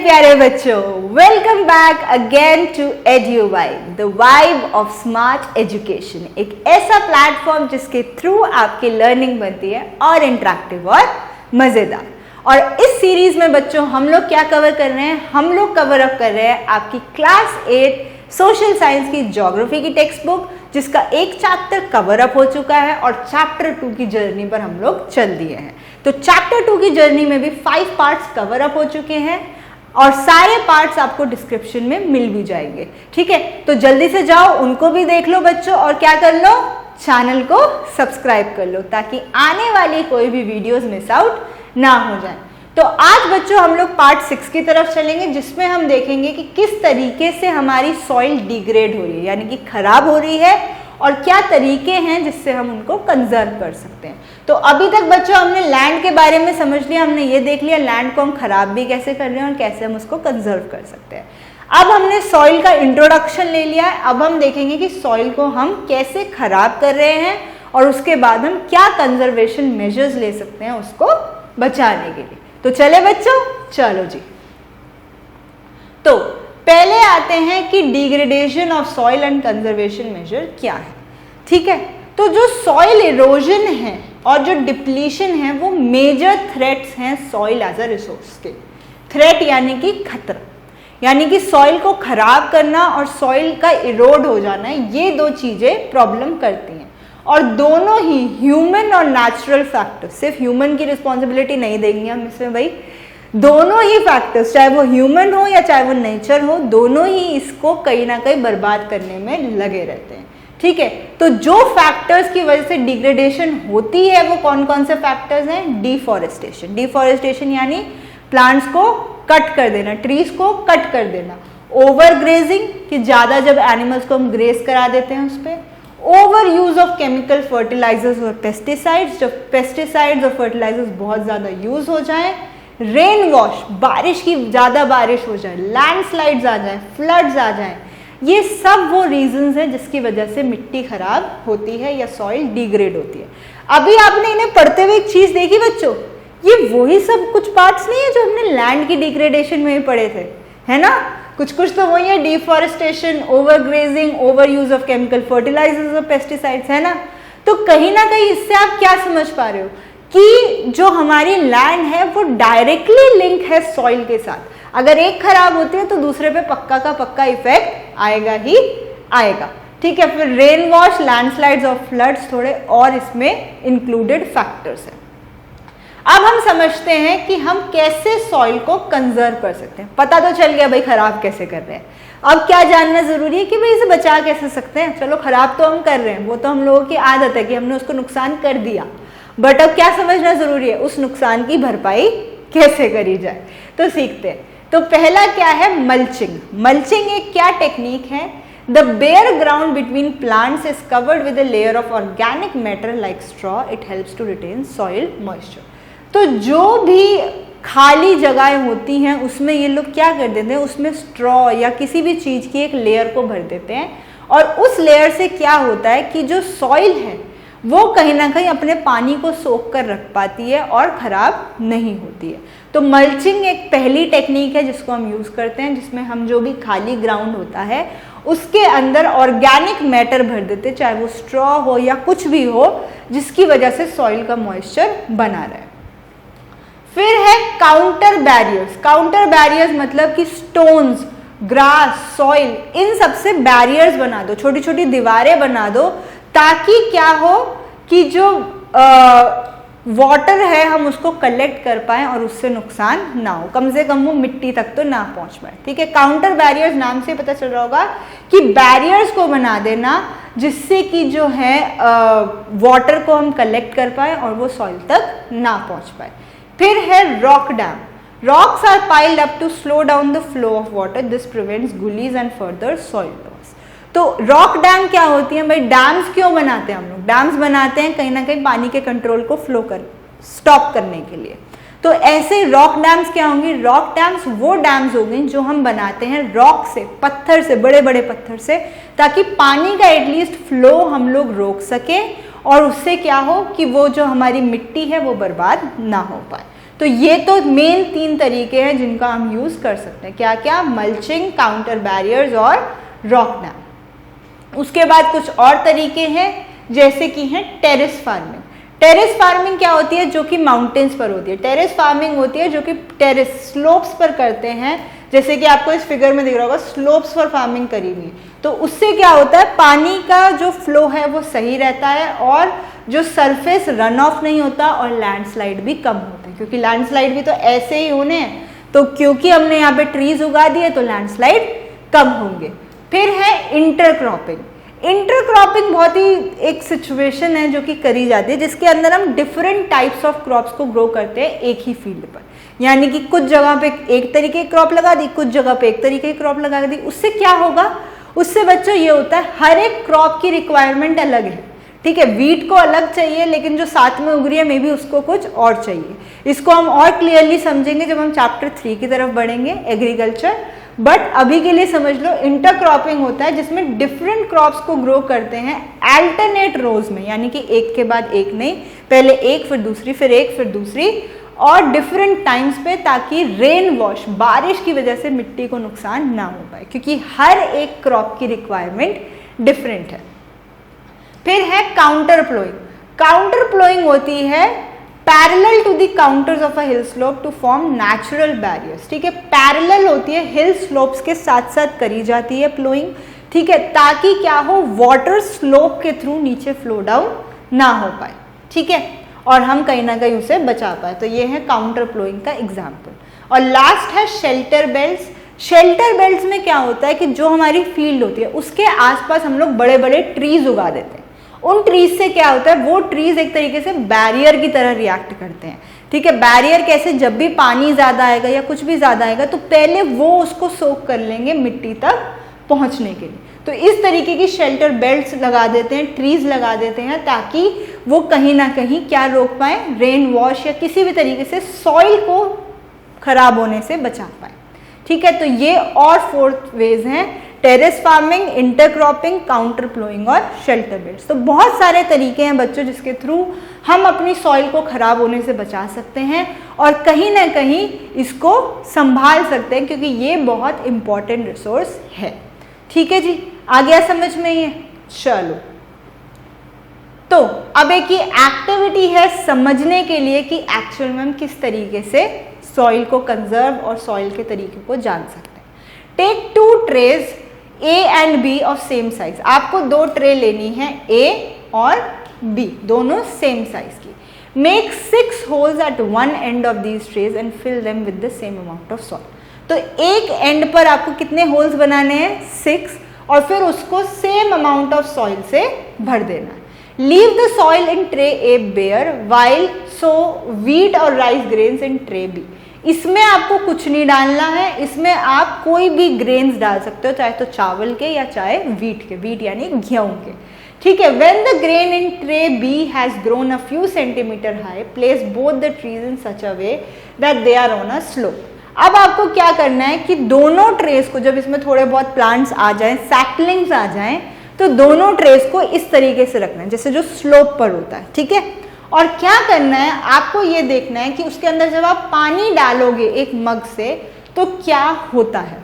प्यारे बच्चों, welcome back again to edu vibe, the vibe of smart education. एक ऐसा प्लेटफॉर्म जिसके थ्रू आपकी लर्निंग बनती है और इंटरेक्टिव और मजेदार। और इस सीरीज में बच्चों हम लोग क्या कवर कर रहे हैं? हम लोग कवर अप कर रहे हैं आपकी क्लास 8 सोशल साइंस की ज्योग्राफी की टेक्स्ट बुक, जिसका एक चैप्टर कवर अप हो चुका है और चैप्टर 2 की जर्नी पर हम लोग चल दिए हैं। तो चैप्टर 2 की जर्नी में भी 5 पार्ट्स कवर अप हो चुके हैं और सारे पार्ट्स आपको डिस्क्रिप्शन में मिल भी जाएंगे। ठीक है, तो जल्दी से जाओ, उनको भी देख लो बच्चों, और क्या कर लो, चैनल को सब्सक्राइब कर लो ताकि आने वाली कोई भी वीडियोस मिस आउट ना हो जाए। तो आज बच्चों हम लोग पार्ट 6 की तरफ चलेंगे, जिसमें हम देखेंगे कि किस तरीके से हमारी सॉइल डिग्रेड हो रही है, यानी कि खराब हो रही है, और क्या तरीके हैं जिससे हम उनको कंजर्व कर सकते हैं। तो अभी तक बच्चों हमने लैंड के बारे में समझ लिया, हमने ये देख लिया लैंड को हम खराब भी कैसे कर रहे हैं और कैसे हम उसको कंजर्व कर सकते हैं। अब हमने सॉइल का इंट्रोडक्शन ले लिया है, अब हम देखेंगे कि सॉइल को हम कैसे खराब कर रहे हैं और उसके बाद हम क्या कंजर्वेशन मेजर्स ले सकते हैं उसको बचाने के लिए। तो चले बच्चों, चलो जी। तो पहले आते हैं कि degradation of soil and conservation measure क्या है। ठीक है, तो जो सॉइल इरोजन है और जो डिप्लीशन है वो मेजर थ्रेट्स हैं सॉइल एज अ रिसोर्स के। थ्रेट यानी कि खतरा, यानी कि सॉइल को खराब करना और सॉइल का इरोड हो जाना, ये दो चीजें प्रॉब्लम करती हैं। और दोनों ही ह्यूमन और नेचुरल फैक्टर्स, सिर्फ ह्यूमन की रिस्पॉन्सिबिलिटी नहीं देंगे हम इसमें भाई, दोनों ही फैक्टर्स, चाहे वो ह्यूमन हो या चाहे वो नेचर हो, दोनों ही इसको कहीं ना कहीं बर्बाद करने में लगे रहते हैं। ठीक है, तो जो फैक्टर्स की वजह से डिग्रेडेशन होती है वो कौन कौन से फैक्टर्स हैं? डिफॉरेस्टेशन। डिफॉरेस्टेशन यानी प्लांट्स को कट कर देना, ट्रीज को कट कर देना। ओवर ग्रेजिंग, कि ज्यादा जब एनिमल्स को हम ग्रेज करा देते हैं उस पर। Over use of chemical fertilisers और पेस्टिसाइड्स, जब पेस्टिसाइड्स और फर्टिलाइजर्स बहुत ज्यादा यूज हो जाए। रेन वॉश, बारिश की ज्यादा बारिश हो जाए, लैंडस्लाइड्स आ जाए, फ्लड्स आ जाए, ये सब वो रीजंस हैं जिसकी वजह से मिट्टी खराब होती है या सॉइल डिग्रेड होती है। अभी आपने इन्हें पढ़ते हुए एक चीज देखी बच्चों, ये वही सब कुछ पार्ट्स नहीं है जो हमने लैंड की डिग्रेडेशन में ही पढ़े थे, है ना? कुछ कुछ तो वही है, deforestation, over grazing, over use of chemical fertilisers और पेस्टिसाइड्स, है ना? तो कहीं ना कहीं इससे आप क्या समझ पा रहे हो कि जो हमारी लैंड है वो डायरेक्टली लिंक है सॉइल के साथ। अगर एक खराब होती है तो दूसरे पे पक्का का पक्का इफेक्ट आएगा ही आएगा। ठीक है, फिर रेन वॉश, लैंडस्लाइड्स और फ्लड्स थोड़े और इसमें इंक्लूडेड फैक्टर्स हैं। अब हम समझते हैं कि हम कैसे सॉइल को कंजर्व कर सकते हैं। पता तो चल गया भाई खराब कैसे कर रहे हैं, अब क्या जानना जरूरी है कि भाई इसे बचा कैसे सकते हैं। चलो खराब तो हम कर रहे हैं, वो तो हम लोगों की आदत है कि हमने उसको नुकसान कर दिया, बट अब क्या समझना जरूरी है, उस नुकसान की भरपाई कैसे करी जाए। तो सीखते हैं। तो पहला क्या है? मल्चिंग। मल्चिंग एक क्या टेक्निक है? The bare ground between plants is covered with a layer of organic matter like straw, it helps to retain soil moisture. तो जो भी खाली जगहें होती हैं उसमें ये लोग क्या कर देते हैं, उसमें स्ट्रॉ या किसी भी चीज की एक लेयर को भर देते हैं, और उस लेयर से क्या होता है कि जो सॉइल है वो कहीं ना कहीं अपने पानी को सोख कर रख पाती है और खराब नहीं होती है। तो मल्चिंग एक पहली टेक्निक है जिसको हम यूज करते हैं, जिसमें हम जो भी खाली ग्राउंड होता है उसके अंदर ऑर्गेनिक मैटर भर देते, चाहे वो स्ट्रॉ हो या कुछ भी हो, जिसकी वजह से सॉइल का मॉइस्चर बना रहे। फिर है काउंटर बैरियर्स। काउंटर बैरियर्स मतलब कि स्टोन्स, ग्रास, सॉइल, इन सबसे बैरियर्स बना दो, छोटी छोटी दीवारें बना दो, ताकि क्या हो कि जो वाटर है हम उसको कलेक्ट कर पाए और उससे नुकसान ना हो, कम से कम वो मिट्टी तक तो ना पहुंच पाए। ठीक है, काउंटर बैरियर्स नाम से पता चल रहा होगा कि बैरियर्स को बना देना जिससे कि जो है वाटर को हम कलेक्ट कर पाए और वो सॉइल तक ना पहुंच पाए। फिर है rock dam. Rocks are piled up to slow down the flow of water, this prevents gullies and further soil loss. तो रॉक डैम क्या होती है भाई? डैम्स क्यों बनाते हैं हम लोग? डैम्स बनाते हैं कहीं ना कहीं पानी के कंट्रोल को स्टॉप करने के लिए। तो ऐसे रॉक डैम्स क्या होंगी? रॉक डैम्स वो डैम्स होंगे जो हम बनाते हैं रॉक से, पत्थर से, बड़े बड़े पत्थर से, ताकि पानी का एटलीस्ट फ्लो हम लोग रोक सके और उससे क्या हो कि वो जो हमारी मिट्टी है वो बर्बाद ना हो पाए। तो ये तो मेन 3 तरीके हैं जिनका हम यूज कर सकते हैं। क्या क्या? मल्चिंग, काउंटर बैरियर्स और रॉक डैम। उसके बाद कुछ और तरीके हैं जैसे कि हैं टेरेस फार्मिंग। टेरेस फार्मिंग क्या होती है? जो कि माउंटेन्स पर होती है। टेरेस फार्मिंग होती है जो कि टेरेस स्लोप्स पर करते हैं, जैसे कि आपको इस फिगर में दिख रहा होगा, स्लोप्स पर फार्मिंग करी हुई। तो उससे क्या होता है, पानी का जो फ्लो है वो सही रहता है और जो सरफेस रन ऑफ नहीं होता और लैंडस्लाइड भी कम होते हैं, क्योंकि लैंडस्लाइड भी तो ऐसे ही होने हैं। तो क्योंकि हमने यहाँ पे ट्रीज उगा दिए तो लैंडस्लाइड कम होंगे। फिर है इंटरक्रॉपिंग। इंटरक्रॉपिंग बहुत ही एक सिचुएशन है जो कि करी जाती है, जिसके अंदर हम डिफरेंट टाइप्स ऑफ क्रॉप्स को ग्रो करते हैं एक ही फील्ड पर। यानी कि कुछ जगह पे एक तरीके की क्रॉप लगा दी, कुछ जगह पे एक तरीके की क्रॉप लगा दी। उससे क्या होगा? उससे बच्चों ये होता है हर एक क्रॉप की रिक्वायरमेंट अलग है। ठीक है, वीट को अलग चाहिए, लेकिन जो साथ में उग रही है मे बी उसको कुछ और चाहिए। इसको हम और क्लियरली समझेंगे जब हम चैप्टर 3 की तरफ बढ़ेंगे, एग्रीकल्चर। बट अभी के लिए समझ लो, इंटरक्रॉपिंग होता है जिसमें डिफरेंट क्रॉप्स को ग्रो करते हैं अल्टरनेट रोज में, यानी कि एक के बाद एक नहीं, पहले एक फिर दूसरी फिर एक फिर दूसरी, और डिफरेंट टाइम्स पे, ताकि रेन वॉश, बारिश की वजह से मिट्टी को नुकसान ना हो पाए, क्योंकि हर एक क्रॉप की रिक्वायरमेंट डिफरेंट है। फिर है काउंटर प्लोइंग। काउंटर प्लोइंग होती है parallel to the contours of a hill slope to form natural barriers. ठीक है, पैरेलल होती है, हिल स्लोप्स के साथ साथ करी जाती है प्लोइंग। ठीक है, ताकि क्या हो, वाटर स्लोप के थ्रू नीचे फ्लो डाउन ना हो पाए। ठीक है, और हम कहीं ना कहीं उसे बचा पाए। तो ये है काउंटर प्लोइंग का एग्जाम्पल। और लास्ट है शेल्टर बेल्ट्स। शेल्टर बेल्ट्स में क्या होता है कि जो हमारी फील्ड होती है उसके आसपास हम लोग बड़े बड़े ट्रीज उगा देते हैं। उन ट्रीज से क्या होता है, वो ट्रीज एक तरीके से बैरियर की तरह रिएक्ट करते हैं। ठीक है, बैरियर कैसे? जब भी पानी ज्यादा आएगा या कुछ भी ज्यादा आएगा तो पहले वो उसको सोक कर लेंगे मिट्टी तक पहुंचने के लिए। तो इस तरीके की शेल्टर बेल्ट्स लगा देते हैं, ट्रीज लगा देते हैं, ताकि वो कहीं ना कहीं क्या रोक पाए, रेन वॉश या किसी भी तरीके से सॉइल को खराब होने से बचा पाए। ठीक है, तो ये और 4 वेज हैं, terrace farming, intercropping, counter ploughing और शेल्टर बेल्ट्स। तो बहुत सारे तरीके हैं बच्चों जिसके थ्रू हम अपनी सॉइल को खराब होने से बचा सकते हैं और कहीं ना कहीं इसको संभाल सकते हैं, क्योंकि ये बहुत इंपॉर्टेंट रिसोर्स है। ठीक है जी, आ गया समझ में ये? चलो, तो अब एक ये एक्टिविटी है समझने के लिए कि एक्चुअल में हम किस तरीके से सॉइल को कंजर्व और सॉइल के तरीके को जान सकते हैं। Take 2 trays A and B of same size. आपको 2 ट्रे लेनी है, A और B, दोनों सेम साइज की। Make 6 holes at one end of these trays and fill them with the same amount of soil. तो एक एंड पर आपको कितने होल्स बनाने हैं? 6, और फिर उसको सेम अमाउंट ऑफ सॉइल से भर देना है। Leave the soil in tray A bare while sow wheat और rice grains in tray B। इसमें आपको कुछ नहीं डालना है, इसमें आप कोई भी ग्रेन्स डाल सकते हो, चाहे तो चावल के या चाहे व्हीट के, व्हीट यानी गेहूं के। ठीक है, when the grain in tray B has grown a few centimetres high, place both the trees in such a way that they are on a slope. अब आपको क्या करना है कि दोनों ट्रेस को, जब इसमें थोड़े बहुत प्लांट्स आ जाएं, सैपलिंग्स आ जाएं, तो दोनों ट्रेस को इस तरीके से रखना है जैसे जो स्लोप पर होता है। ठीक है, और क्या करना है, आपको ये देखना है कि उसके अंदर जब आप पानी डालोगे एक मग से तो क्या होता है।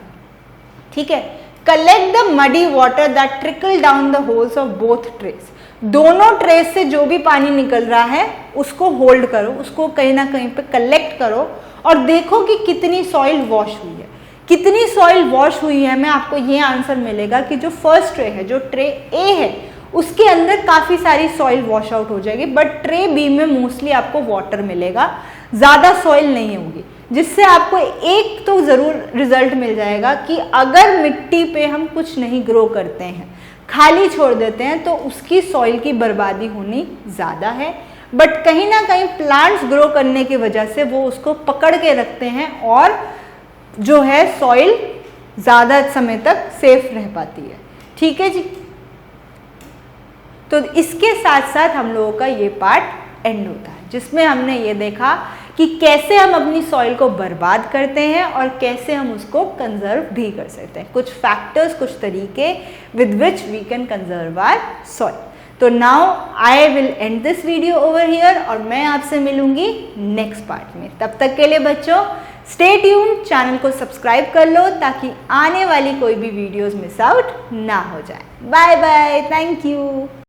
ठीक है, collect the muddy water that trickle down the holes of both trace. दोनों ट्रेस से जो भी पानी निकल रहा है उसको होल्ड करो, उसको कहीं ना कहीं पे कलेक्ट करो और देखो कि कितनी सॉइल वॉश हुई है। कितनी सॉइल वॉश हुई है में आपको ये आंसर मिलेगा कि जो फर्स्ट ट्रे है, जो ट्रे ए है, उसके अंदर काफ़ी सारी सॉइल वॉश आउट हो जाएगी, बट ट्रे बी में मोस्टली आपको वाटर मिलेगा, ज़्यादा सॉइल नहीं होगी, जिससे आपको एक तो ज़रूर रिजल्ट मिल जाएगा कि अगर मिट्टी पे हम कुछ नहीं ग्रो करते हैं, खाली छोड़ देते हैं, तो उसकी सॉइल की बर्बादी होनी ज़्यादा है। बट कहीं ना कहीं प्लांट्स ग्रो करने की वजह से वो उसको पकड़ के रखते हैं और जो है सॉइल ज़्यादा समय तक सेफ रह पाती है। ठीक है जी, तो इसके साथ साथ हम लोगों का ये पार्ट एंड होता है, जिसमें हमने ये देखा कि कैसे हम अपनी सॉइल को बर्बाद करते हैं और कैसे हम उसको कंजर्व भी कर सकते हैं। कुछ फैक्टर्स, कुछ तरीके with which we can conserve our soil. तो now I will end this video over here और मैं आपसे मिलूंगी नेक्स्ट पार्ट में। तब तक के लिए बच्चों स्टे ट्यून, चैनल को सब्सक्राइब कर लो ताकि आने वाली कोई भी वीडियोस मिस आउट ना हो जाए। Bye bye, thank you.